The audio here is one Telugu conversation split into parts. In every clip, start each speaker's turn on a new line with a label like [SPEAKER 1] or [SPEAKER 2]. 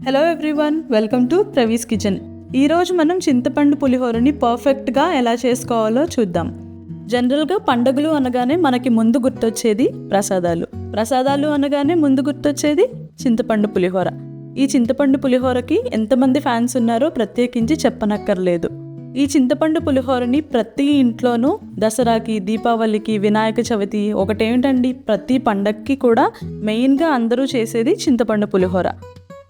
[SPEAKER 1] Hello everyone, welcome to ప్రవీస్ kitchen. ఈరోజు మనం చింతపండు పులిహోరని పర్ఫెక్ట్గా ఎలా చేసుకోవాలో చూద్దాం. జనరల్గా పండుగలు అనగానే మనకి ముందు గుర్తొచ్చేది ప్రసాదాలు అనగానే ముందు గుర్తొచ్చేది చింతపండు పులిహోర. ఈ చింతపండు పులిహోరకి ఎంతమంది ఫ్యాన్స్ ఉన్నారో ప్రత్యేకించి చెప్పనక్కర్లేదు. ఈ చింతపండు పులిహోరని ప్రతి ఇంట్లోనూ దసరాకి, దీపావళికి, వినాయక చవితి, ఒకటేమిటండి ప్రతి పండగకి కూడా మెయిన్గా అందరూ చేసేది చింతపండు పులిహోర.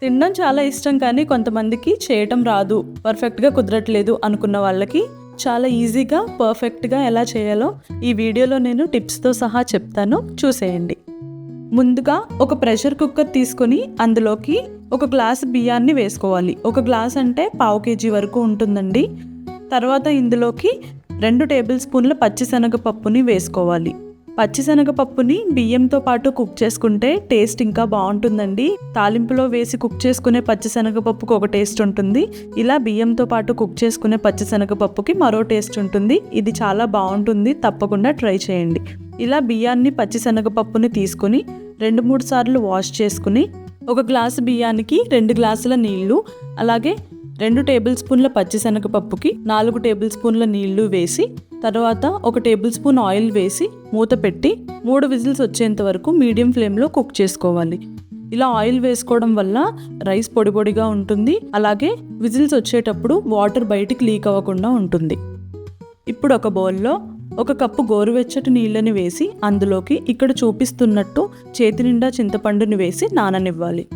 [SPEAKER 1] తినడం చాలా ఇష్టం, కానీ కొంతమందికి చేయటం రాదు, పర్ఫెక్ట్గా కుదరట్లేదు అనుకున్న వాళ్ళకి చాలా ఈజీగా పర్ఫెక్ట్గా ఎలా చేయాలో ఈ వీడియోలో నేను టిప్స్తో సహా చెప్తాను, చూసేయండి. ముందుగా ఒక ప్రెషర్ కుక్కర్ తీసుకొని అందులోకి ఒక గ్లాస్ బియ్యాన్ని వేసుకోవాలి. ఒక గ్లాస్ అంటే 1/2 kg వరకు ఉంటుందండి. తర్వాత ఇందులోకి 2 టేబుల్ స్పూన్ల పచ్చిశనగపప్పుని వేసుకోవాలి. పచ్చిశనగపప్పుని బియ్యంతో పాటు కుక్ చేసుకుంటే టేస్ట్ ఇంకా బాగుంటుందండి. తాలింపులో వేసి కుక్ చేసుకునే పచ్చిశనగపప్పుకి ఒక టేస్ట్ ఉంటుంది, ఇలా బియ్యంతో పాటు కుక్ చేసుకునే పచ్చిశనగపప్పుకి మరో టేస్ట్ ఉంటుంది. ఇది చాలా బాగుంటుంది, తప్పకుండా ట్రై చేయండి. ఇలా బియ్యాన్ని, పచ్చిశనగపప్పుని తీసుకుని 2-3 సార్లు వాష్ చేసుకుని ఒక గ్లాసు బియ్యానికి 2 గ్లాసుల నీళ్లు, అలాగే 2 టేబుల్ స్పూన్ల పచ్చిశనగపప్పుకి 4 టేబుల్ స్పూన్ల నీళ్లు వేసి, తర్వాత 1 టేబుల్ స్పూన్ ఆయిల్ వేసి మూత పెట్టి 3 విజిల్స్ వచ్చేంత వరకు మీడియం ఫ్లేమ్లో కుక్ చేసుకోవాలి. ఇలా ఆయిల్ వేసుకోవడం వల్ల రైస్ పొడి పొడిగా ఉంటుంది, అలాగే విజిల్స్ వచ్చేటప్పుడు వాటర్ బయటికి లీక్ అవ్వకుండా ఉంటుంది. ఇప్పుడు ఒక బౌల్లో 1 కప్పు గోరువెచ్చటి నీళ్ళని వేసి అందులోకి ఇక్కడ చూపిస్తున్నట్టు చేతి నిండా చింతపండుని వేసి నాననివ్వాలి.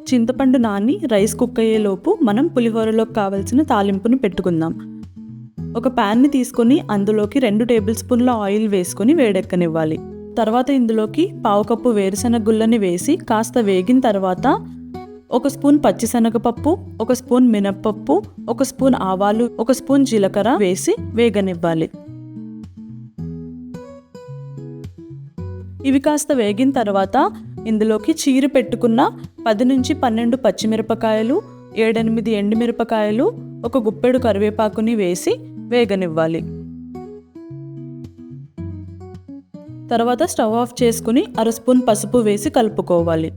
[SPEAKER 1] చింతపండు నాని రైస్ కుక్ అయ్యేలోపు మనం పులిహోరలోకి కావాల్సిన తాలింపుని పెట్టుకుందాం. ఒక ప్యాన్ని తీసుకొని అందులోకి 2 టేబుల్ స్పూన్ల ఆయిల్ వేసుకొని వేడెక్కనివ్వాలి. తర్వాత ఇందులోకి 1/2 కప్పు వేరుశనగ గుళ్ళని వేసి కాస్త వేగిన తర్వాత 1 స్పూన్ పచ్చిశనగపప్పు, 1 స్పూన్ మినప్పప్పు, 1 స్పూన్ ఆవాలు, 1 స్పూన్ జీలకర్ర వేసి వేగనివ్వాలి. ఇవి కాస్త వేగిన తర్వాత ఇందులోకి చీరి పెట్టుకున్న 10 నుంచి 12 పచ్చిమిరపకాయలు, 7-8 ఎండుమిరపకాయలు, 1 గుప్పెడు కరివేపాకుని వేసి వేగనివ్వాలి. తర్వాత స్టవ్ ఆఫ్ చేసుకుని 1/2 స్పూన్ పసుపు వేసి కలుపుకోవాలి.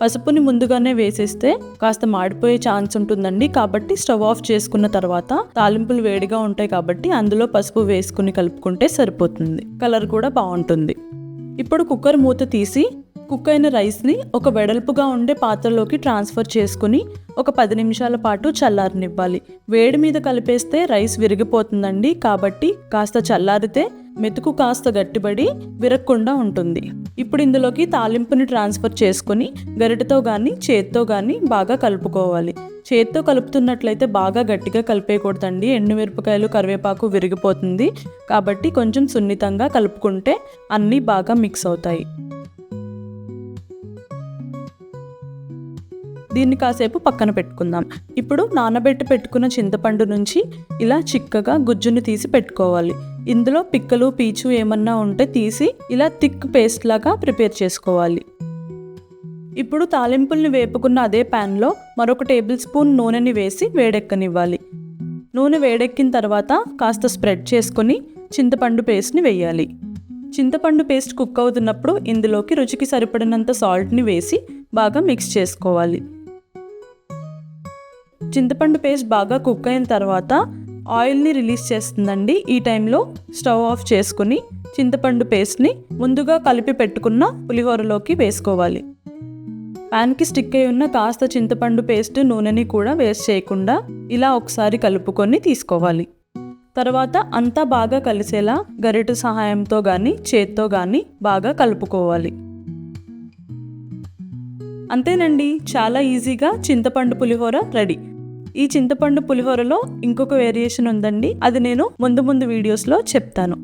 [SPEAKER 1] పసుపుని ముందుగానే వేసేస్తే కాస్త మాడిపోయే ఛాన్స్ ఉంటుందండి, కాబట్టి స్టవ్ ఆఫ్ చేసుకున్న తర్వాత తాలింపులు వేడిగా ఉంటాయి కాబట్టి అందులో పసుపు వేసుకుని కలుపుకుంటే సరిపోతుంది. కలర్ కూడా బాగుంటుంది. ఇప్పుడు కుక్కర్ మూత తీసి కుక్ అయిన రైస్ని ఒక వెడల్పుగా ఉండే పాత్రలోకి ట్రాన్స్ఫర్ చేసుకుని ఒక 10 నిమిషాల పాటు చల్లారనివ్వాలి. వేడి మీద కలిపేస్తే రైస్ విరిగిపోతుందండి, కాబట్టి కాస్త చల్లారితే మెతుకు కాస్త గట్టిపడి విరగకుండా ఉంటుంది. ఇప్పుడు ఇందులోకి తాలింపుని ట్రాన్స్ఫర్ చేసుకుని గరిటెతో కానీ చేత్తో కానీ బాగా కలుపుకోవాలి. చేత్తో కలుపుతున్నట్లయితే బాగా గట్టిగా కలిపేయకూడదండి, ఎండుమిరపకాయలు, కరివేపాకు విరిగిపోతుంది. కాబట్టి కొంచెం సున్నితంగా కలుపుకుంటే అన్నీ బాగా మిక్స్ అవుతాయి. దీన్ని కాసేపు పక్కన పెట్టుకుందాం. ఇప్పుడు నానబెట్టి పెట్టుకున్న చింతపండు నుంచి ఇలా చిక్కగా గుజ్జుని తీసి పెట్టుకోవాలి. ఇందులో పిక్కలు, పీచు ఏమన్నా ఉంటే తీసి ఇలా థిక్ పేస్ట్ లాగా ప్రిపేర్ చేసుకోవాలి. ఇప్పుడు తాలింపుల్ని వేపుకున్న అదే ప్యాన్లో మరొక టేబుల్ స్పూన్ నూనెని వేసి వేడెక్కనివ్వాలి. నూనె వేడెక్కిన తర్వాత కాస్త స్ప్రెడ్ చేసుకుని చింతపండు పేస్ట్ని వేయాలి. చింతపండు పేస్ట్ కుక్ అవుతున్నప్పుడు ఇందులోకి రుచికి సరిపడినంత సాల్ట్ని వేసి బాగా మిక్స్ చేసుకోవాలి. చింతపండు పేస్ట్ బాగా కుక్ అయిన తర్వాత ఆయిల్ని రిలీజ్ చేస్తుందండి. ఈ టైంలో స్టవ్ ఆఫ్ చేసుకుని చింతపండు పేస్ట్ని ముందుగా కలిపి పెట్టుకున్న పులిహోరలోకి వేసుకోవాలి. ప్యాన్కి స్టిక్ అయి ఉన్న కాస్త చింతపండు పేస్ట్ నూనెని కూడా వేస్ట్ చేయకుండా ఇలా ఒకసారి కలుపుకొని తీసుకోవాలి. తర్వాత అంతా బాగా కలిసేలా గరిటె సహాయంతో కానీ చేత్తో కానీ బాగా కలుపుకోవాలి. అంతేనండి, చాలా ఈజీగా చింతపండు పులిహోర రెడీ. ఈ చింతపండు పులిహోరలో ఇంకొక వేరియేషన్ ఉందండి, అది నేను ముందు వీడియోస్లో చెప్తాను.